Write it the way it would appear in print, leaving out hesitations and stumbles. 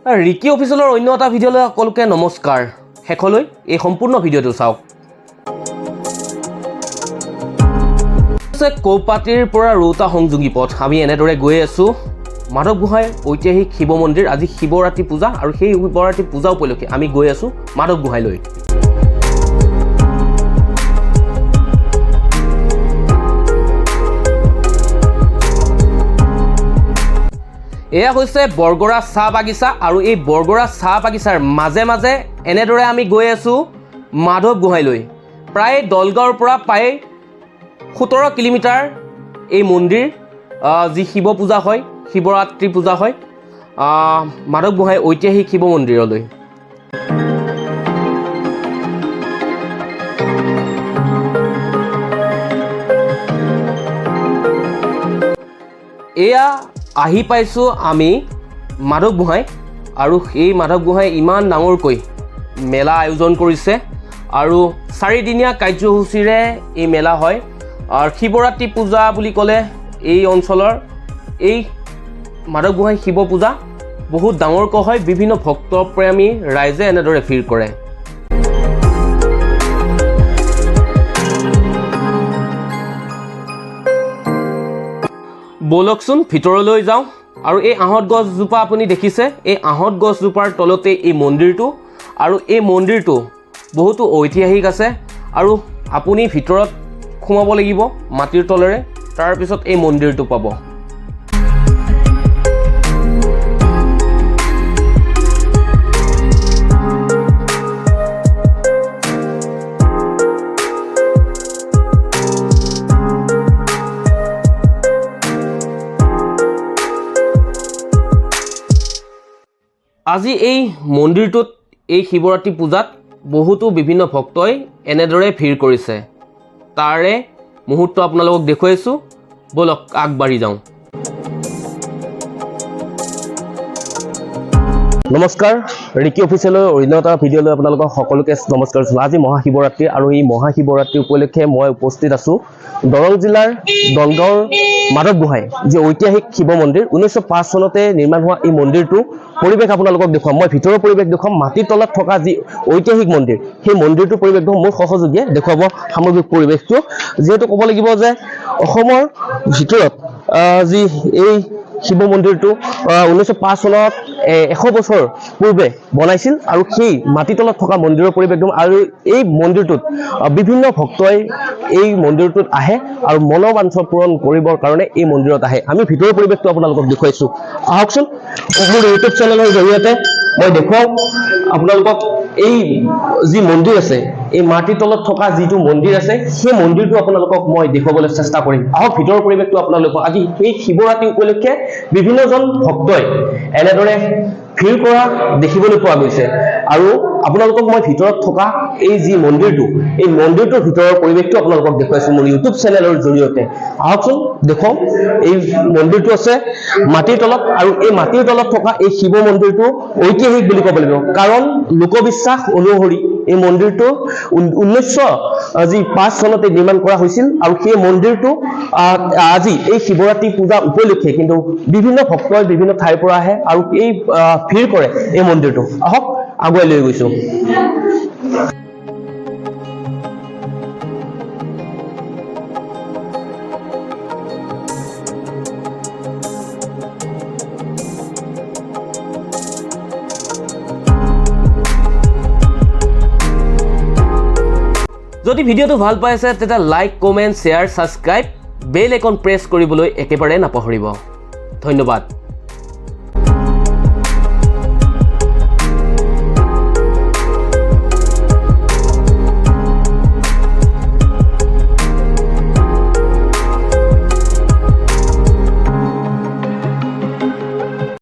Ricky অফিচিয়েলৰ অন্য এটা ভিডিঅ'লৈ সকলোকে নমস্কাৰ। শেষলৈ এই সম্পূৰ্ণ ভিডিঅ'টো চাওক। কৌপাতিৰ পৰা ৰৌতা সংযোগী পথ আমি এনেদৰে গৈ আছোঁ মাধৱ গোহাঁই ঐতিহাসিক শিৱ মন্দিৰ। আজি শিৱৰাত্ৰি পূজা আৰু সেই শিৱৰাত্ৰি পূজা উপলক্ষে আমি গৈ আছোঁ মাধৱ গোহাঁইলৈ। এয়া হৈছে বৰগৰা চাহ বাগিচা আৰু এই বৰগৰা চাহ বাগিচাৰ মাজে মাজে এনেদৰে আমি গৈ আছোঁ মাধৱ গোহাঁইলৈ। প্ৰায় দলগাঁৱৰ পৰা প্ৰায় 17 কিলোমিটাৰ এই মন্দিৰ, যি শিৱ পূজা হয়, শিৱৰাত্ৰি পূজা হয় মাধৱ গোহাঁই ঐতিহাসিক শিৱ মন্দিৰলৈ। এয়া আহি পাইছোঁ আমি মাধৱ গোহাঁই আৰু এই মাধৱ গোহাঁই ইমান ডাঙৰকৈ মেলা আয়োজন কৰিছে আৰু 4 দিনীয়া কাৰ্যসূচীৰে এই মেলা হয়। আৰু শিৱৰাত্ৰি পূজা বুলি ক'লে এই অঞ্চলৰ এই মাধৱ গোহাঁই শিৱ পূজা বহুত ডাঙৰকৈ হয়। বিভিন্ন ভক্তপ্ৰেমী ৰাইজে এনেদৰে ভিৰ কৰে। বলকচোন ভিতৰলৈ যাওঁ। আৰু এই আহঁত গছজোপা আপুনি দেখিছে, এই আহঁত গছজোপাৰ তলতে এই মন্দিৰটো, আৰু এই মন্দিৰটো বহুতো ঐতিহাসিক আছে আৰু আপুনি ভিতৰত সোমাব লাগিব মাটিৰ তলেৰে, তাৰপিছত এই মন্দিৰটো পাব। আজি এই মন্দিৰটোত এই শিৱৰাত্ৰি পূজাত বহুতো বিভিন্ন ভক্তই এনেদৰে ভিৰ কৰিছে। তাৰে মুহূৰ্ত আপোনালোকক দেখুৱাইছোঁ, বলক আগবাঢ়ি যাওঁ। নমস্কাৰ, ৰিকি অফিচিয়েলৰ অন্য এটা ভিডিঅ'লৈ আপোনালোকক সকলোকে নমস্কাৰ জনাইছোঁ। আজি মহাশিৱৰাত্ৰি আৰু এই মহাশিৱৰাত্ৰি উপলক্ষে মই উপস্থিত আছোঁ দৰং জিলাৰ দলগাঁৱৰ মাধৱ গোহাঁই, যি ঐতিহাসিক শিৱ মন্দিৰ। 1905 চনতে নিৰ্মাণ হোৱা এই মন্দিৰটো পৰিৱেশ আপোনালোকক দেখুৱাম। মই ভিতৰৰ পৰিৱেশ দেখুৱাম, মাটিৰ তলত থকা যি ঐতিহাসিক মন্দিৰ সেই মন্দিৰটোৰ পৰিৱেশটো মোৰ সহযোগীয়ে দেখুৱাব সামগ্ৰিক পৰিৱেশটো। যিহেতু ক'ব লাগিব যে অসমৰ ভিতৰত যি এই শিৱ মন্দিৰটো 1905 চনত 100 বছৰ পূৰ্বে বনাইছিল আৰু সেই মাটিতলত থকা মন্দিৰৰ পৰিৱেশ। আৰু এই মন্দিৰটোত বিভিন্ন ভক্তই এই মন্দিৰটোত আহে আৰু মনোবাঞ্ছা পূৰণ কৰিবৰ কাৰণে এই মন্দিৰত আহে। আমি ভিতৰৰ পৰিৱেশটো আপোনালোকক দেখুৱাইছোঁ, আহকচোন। মোৰ ইউটিউব চেনেলৰ জৰিয়তে মই দেখুৱাওঁ আপোনালোকক এই যি মন্দিৰ আছে, এই মাটিৰ তলত থকা যিটো মন্দিৰ আছে সেই মন্দিৰটো আপোনালোকক মই দেখুৱাবলৈ চেষ্টা কৰিম। আহক ভিতৰৰ পৰিৱেশটো আপোনালোকক। আজি এই শিৱৰাত্ৰি উপলক্ষে বিভিন্নজন ভক্তই এনেদৰে ভিৰ কৰা দেখিবলৈ পোৱা গৈছে আৰু আপোনালোকক মই ভিতৰত থকা এই যি মন্দিৰটো, এই মন্দিৰটোৰ ভিতৰৰ পৰিৱেশটো আপোনালোকক দেখুৱাইছোঁ মোৰ ইউটিউব চেনেলৰ জৰিয়তে। আহকচোন দেখুৱাওঁ। এই মন্দিৰটো আছে মাটিৰ তলত আৰু এই মাটিৰ তলত থকা এই শিৱ মন্দিৰটো ঐতিহাসিক বুলি ক'ব লাগিব, কাৰণ লোকবিশ্বাস অনুসৰি এই মন্দিৰটো 1905 চনতে নিৰ্মাণ কৰা হৈছিল আৰু সেই মন্দিৰটো আজি এই শিৱৰাত্ৰি পূজা উপলক্ষে কিন্তু বিভিন্ন ভক্তই বিভিন্ন ঠাইৰ পৰা আহে আৰু এই ভিৰ কৰে এই মন্দিৰটো। আহক আগুৱাই লৈ গৈছোঁ। যদি ভিডিঅ'টো ভাল পাইছে তেতিয়া লাইক, কমেণ্ট, শ্বেয়াৰ, ছাবস্ক্ৰাইব, বেল আইকন প্ৰেছ কৰিবলৈ একেবাৰে নাপাহৰিব। ধন্যবাদ।